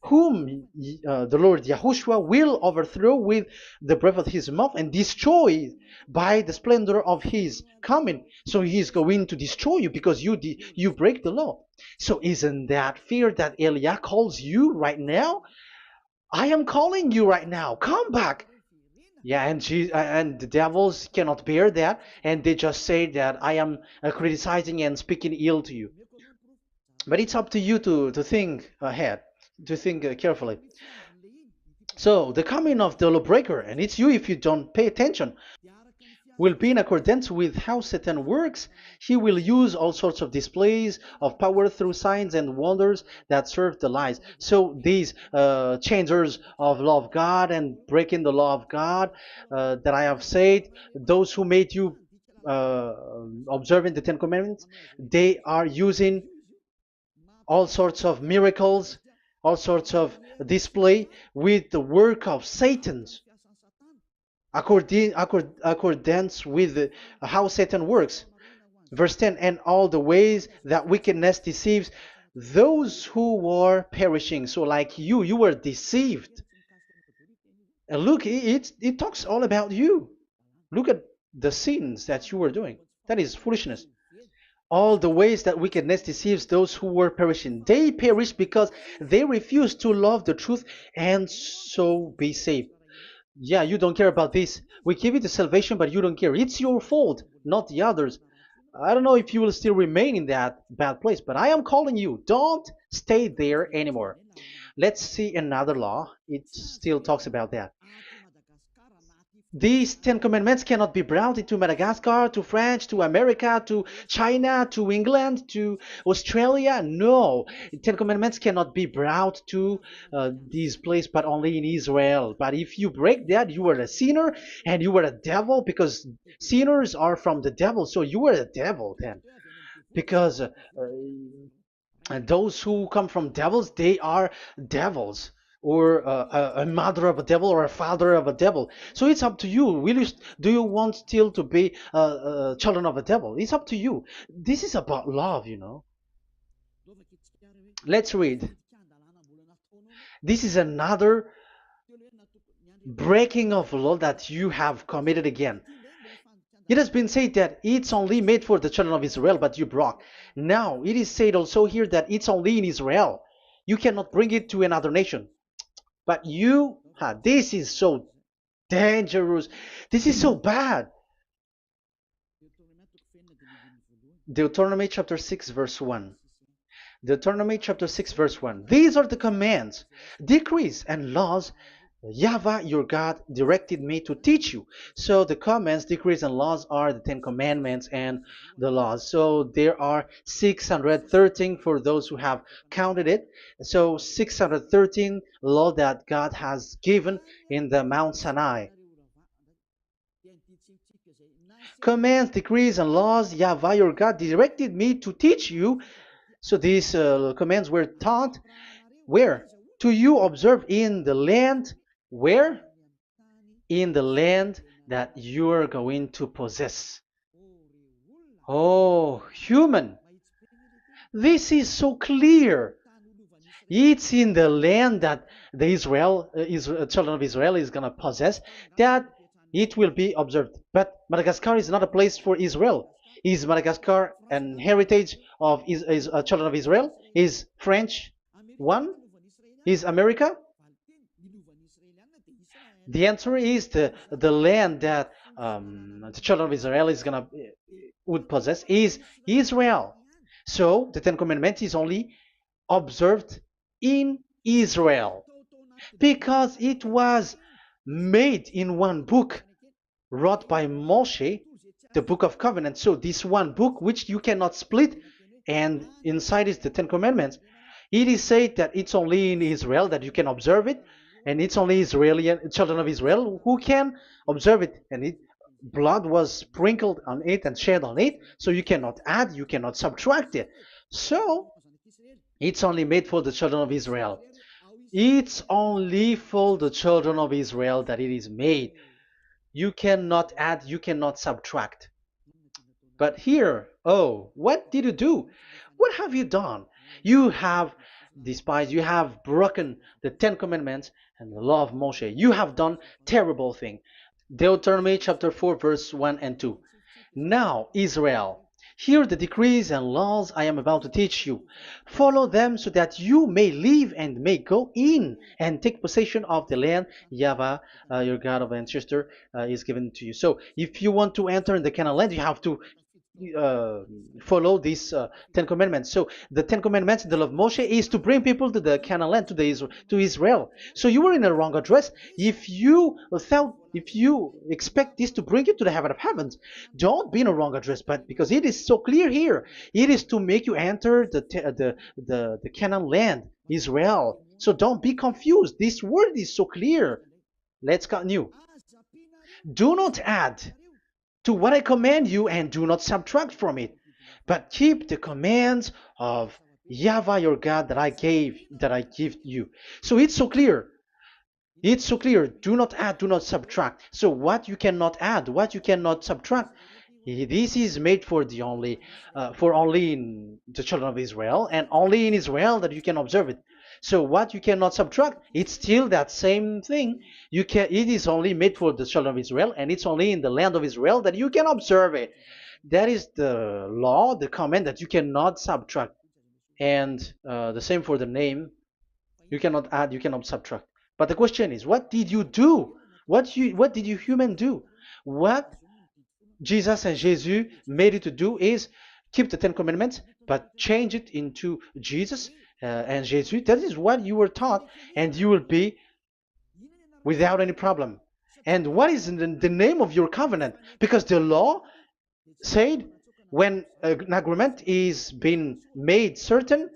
Speaker 1: whom the Lord Yahushua will overthrow with the breath of his mouth and destroy by the splendor of his coming. So he is going to destroy you because you break the law. So isn't that fear that Elia calls you right now? I am calling you right now. Come back. Yeah, and the devils cannot bear that, and they just say that I am criticizing and speaking ill to you. But it's up to you to think ahead, to think carefully. So the coming of the lawbreaker, and it's you if you don't pay attention, will be in accordance with how Satan works. He will use all sorts of displays of power through signs and wonders that serve the lies. So these changers of law of God and breaking the law of God that I have said, those who made you observing the Ten Commandments, they are using all sorts of miracles, all sorts of display with the work of Satan's, accordance with how Satan works. Verse 10, and all the ways that wickedness deceives those who were perishing. So like you were deceived. And look, it talks all about you. Look at the sins that you were doing. That is foolishness. All the ways that wickedness deceives those who were perishing. They perish because they refuse to love the truth and so be saved. Yeah, you don't care about this. We give you the salvation, but you don't care. It's your fault, not the others. I don't know if you will still remain in that bad place, but I am calling you. Don't stay there anymore. Let's see another law. It still talks about that. These Ten Commandments cannot be brought into Madagascar, to France, to America, to China, to England, to Australia. No, Ten Commandments cannot be brought to these places, but only in Israel. But if you break that, you are a sinner and you are a devil, because sinners are from the devil. So you are a devil then, because those who come from devils, they are devils, or a mother of a devil, or a father of a devil. So it's up to you. Do you want still to be children of a devil? It's up to you. This is about love, you know. Let's read. This is another breaking of law that you have committed again. It has been said that it's only made for the children of Israel, but you broke. Now, it is said also here that it's only in Israel. You cannot bring it to another nation. But you, this is so dangerous. This is so bad. Deuteronomy chapter 6, verse 1. Deuteronomy chapter 6, verse 1. These are the commands, decrees, and laws YAHVAH your God directed me to teach you. So the commands, decrees, and laws are the Ten Commandments and the laws. So there are 613 for those who have counted it. So 613 law that God has given in the Mount Sinai. Commands, decrees, and laws YAHVAH your God directed me to teach you. So these commands were taught where? To you observe in the land. Where? In the land that you are going to possess. Oh, human. This is so clear. It's in the land that the children of Israel is going to possess, that it will be observed. But Madagascar is not a place for Israel. Is Madagascar an heritage of children of Israel? Is French one? Is America? The answer is the land that the children of Israel would possess is Israel. So the Ten Commandments is only observed in Israel, because it was made in one book wrote by Moshe, the Book of Covenant. So this one book, which you cannot split, and inside is the Ten Commandments. It is said that it's only in Israel that you can observe it, and it's only children of Israel who can observe it. And blood was sprinkled on it and shed on it, so you cannot add, you cannot subtract it. So it's only made for the children of Israel. It's only for the children of Israel that it is made. You cannot add, you cannot subtract. But here, oh, what did you do? What have you done? You have despised, you have broken the Ten Commandments and the law of Moshe. You have done terrible thing. Deuteronomy chapter 4, verse 1 and 2. Now, Israel, hear the decrees and laws I am about to teach you. Follow them so that you may live and may go in and take possession of the land YAHVAH, your God of ancestor, is given to you. So if you want to enter in the Canaan land, you have to follow these Ten Commandments. So the Ten Commandments, the law of Moshe, is to bring people to the Canaan land, to Israel. So you were in the wrong address. If you expect this to bring you to the heaven of heavens, don't be in a wrong address. But because it is so clear here, it is to make you enter the Canaan land, Israel. So don't be confused. This word is so clear. Let's continue. Do not add to what I command you, and do not subtract from it, but keep the commands of YAHVAH your God that I give you. So it's so clear. It's so clear. Do not add, do not subtract. So what you cannot add, what you cannot subtract, this is made for only in the children of Israel, and only in Israel that you can observe it. So what you cannot subtract, it's still that same thing. It is only made for the children of Israel, and it's only in the land of Israel that you can observe it. That is the law, the command that you cannot subtract. And the same for the name. You cannot add, you cannot subtract. But the question is, what did you do? What did you human do? What Jesus and Jesus made you to do is keep the Ten Commandments, but change it into Jesus and Jesus. That is what you were taught, and you will be without any problem. And what is the name of your covenant? Because the law said when an agreement is being made certain,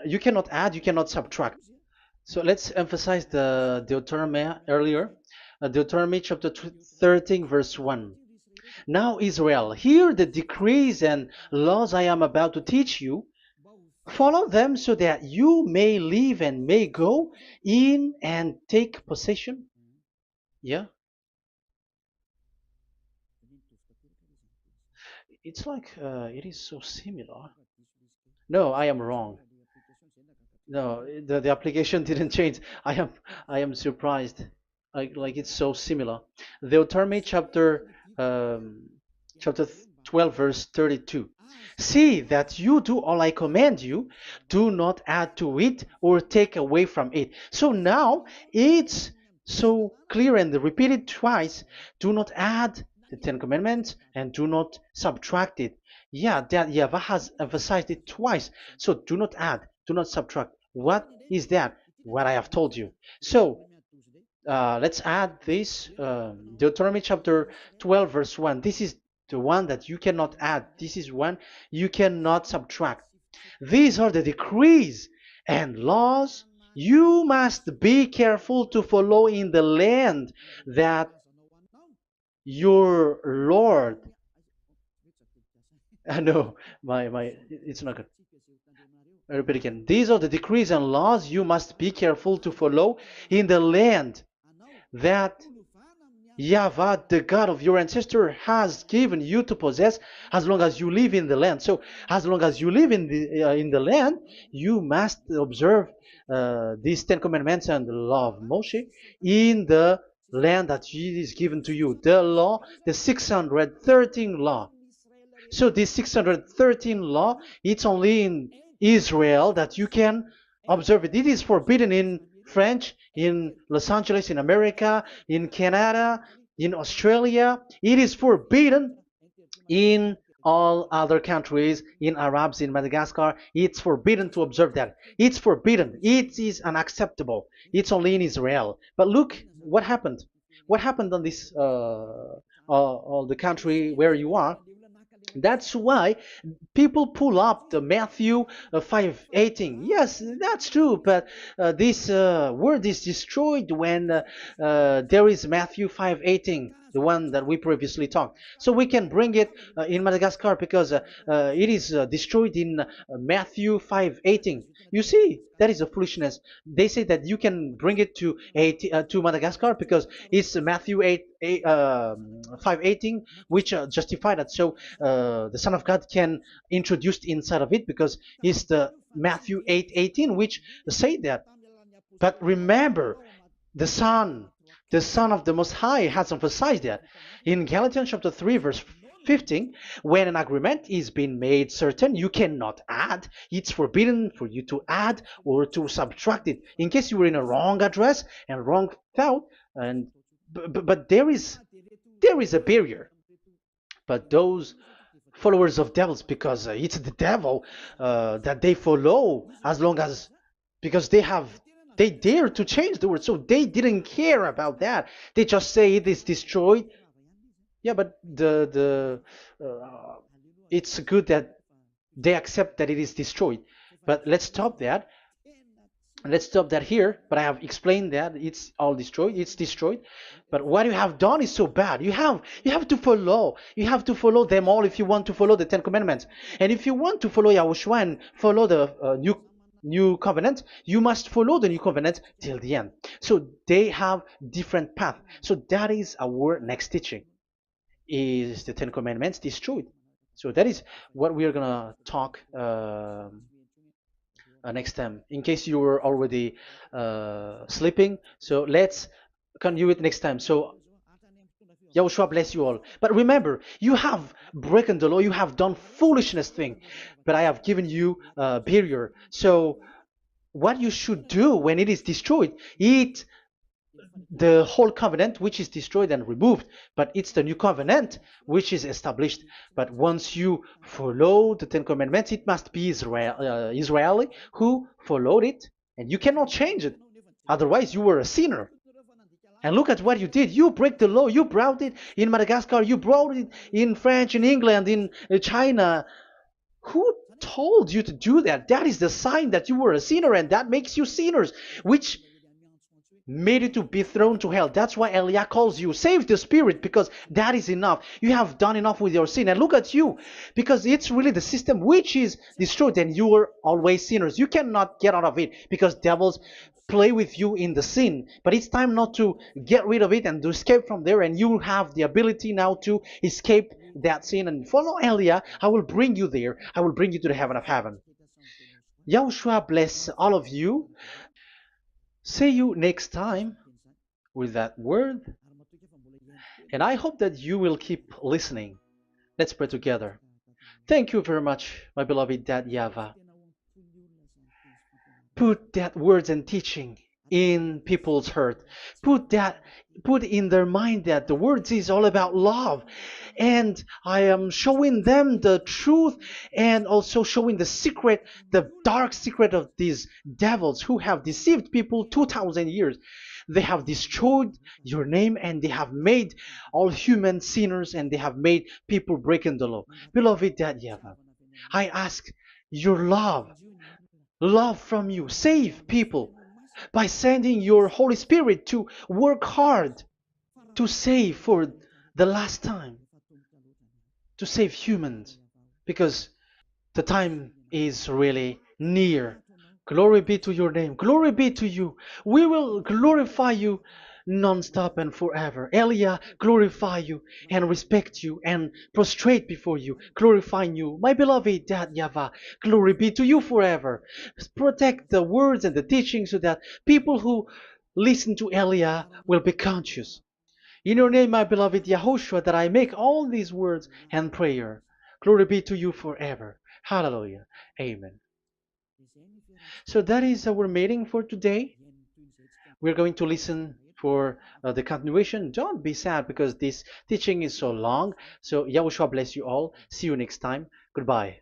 Speaker 1: you cannot add, you cannot subtract. So let's emphasize the Deuteronomy earlier. Deuteronomy chapter 13, verse 1. Now, Israel, hear the decrees and laws I am about to teach you. Follow them so that you may live and may go in and take possession. Yeah? It's like it is so similar. No, I am wrong. No, the application didn't change. I am surprised. Like it's so similar. Deuteronomy chapter 12 verse 32. See that you do all I command you, do not add to it or take away from it. So now it's so clear and repeated twice. Do not add the Ten Commandments and do not subtract it. Yeah, that YAHVAH has emphasized it twice. So do not add, do not subtract. What is that? What I have told you. So let's add this Deuteronomy chapter 12 verse 1. This is the one that you cannot add. This is one you cannot subtract. These are the decrees and laws you must be careful to follow in the land that your Lord. No, it's not good. I repeat again. These are the decrees and laws you must be careful to follow in the land that YAHVAH, the God of your ancestor, has given you to possess as long as you live in the land. So, as long as you live in the land, you must observe these Ten Commandments and the law of Moshe in the land that is given to you. The law, the 613 law. So this 613 law, it's only in Israel that you can observe it. It is forbidden in French, in Los Angeles, in America, in Canada, in Australia. It is forbidden in all other countries, in Arabs, in Madagascar. It's forbidden to observe that. It's forbidden. It is unacceptable. It's only in Israel. But look what happened. What happened on this, the country where you are? That's why people pull up the Matthew 5:18. Yes, that's true, but this word is destroyed when there is Matthew 5:18, the one that we previously talked. So we can bring it in Madagascar because it is destroyed in Matthew 5:18. You see, that is a foolishness. They say that you can bring it to Madagascar because it's Matthew 5:18, which justify that. So the Son of God can introduce inside of it because it's the Matthew 8:18, which say that. But remember, the Son of the Most High has emphasized that in Galatians chapter 3, verse 15, when an agreement is being made certain, you cannot add. It's forbidden for you to add or to subtract it. In case you were in a wrong address and wrong thought, but there is a barrier. But those followers of devils, because it's the devil that they follow, as long as because they dare to change the word, so they didn't care about that. They just say it is destroyed. Yeah, but it's good that they accept that it is destroyed. But let's stop that. let's stop that here, but I have explained that it's all destroyed, it's destroyed. But what you have done is so bad. You have to follow them all if you want to follow the Ten Commandments. And if you want to follow Yahushua and follow the new covenant, you must follow the new covenant till the end. So they have different path. So that is our next teaching, is the Ten Commandments destroyed. So that is what we are gonna talk next time, in case you were already sleeping. So let's continue it next time. So Yahushua bless you all. But remember, you have broken the law, you have done foolishness thing, but I have given you a barrier. So what you should do when it is destroyed, it the whole covenant which is destroyed and removed, but it's the new covenant which is established. But once you follow the Ten Commandments, it must be Israeli who followed it, and you cannot change it. Otherwise, you were a sinner. And look at what you did. You break the law. You brought it in Madagascar. You brought it in France, in England, in China. Who told you to do that? That is the sign that you were a sinner, and that makes you sinners, which made you to be thrown to hell. That's why Elia calls you, save the spirit, because that is enough. You have done enough with your sin. And look at you, because it's really the system which is destroyed, and you were always sinners. You cannot get out of it because devils play with you in the sin. But it's time not to get rid of it and to escape from there, and you have the ability now to escape that sin and follow Elia. I will bring you there. I will bring you to the heaven of heaven. Yahushua bless all of you. See you next time with that word. And I hope that you will keep listening. Let's pray together. Thank you very much, my beloved Dad YAHVAH. Put that words and teaching in people's heart. Put in their mind that the words is all about love. And I am showing them the truth, and also showing the secret, the dark secret of these devils who have deceived people 2,000 years. They have destroyed your name, and they have made all human sinners, and they have made people breaking the law. Beloved Dad YAHVAH, I ask your love from you. Save people by sending your Holy Spirit to work hard to save for the last time, to save humans, because the time is really near. Glory be to your name. Glory be to you. We will glorify you non-stop and forever. Elia, glorify you and respect you and prostrate before you, glorifying you. My beloved Dad YAHVAH, glory be to you forever. Protect the words and the teachings so that people who listen to Elia will be conscious. In your name, my beloved YAHOSHUAH, that I make all these words and prayer. Glory be to you forever. Hallelujah. Amen. So that is our meeting for today. We're going to listen for the continuation. Don't be sad because this teaching is so long. So Yahushua bless you all. See you next time. Goodbye.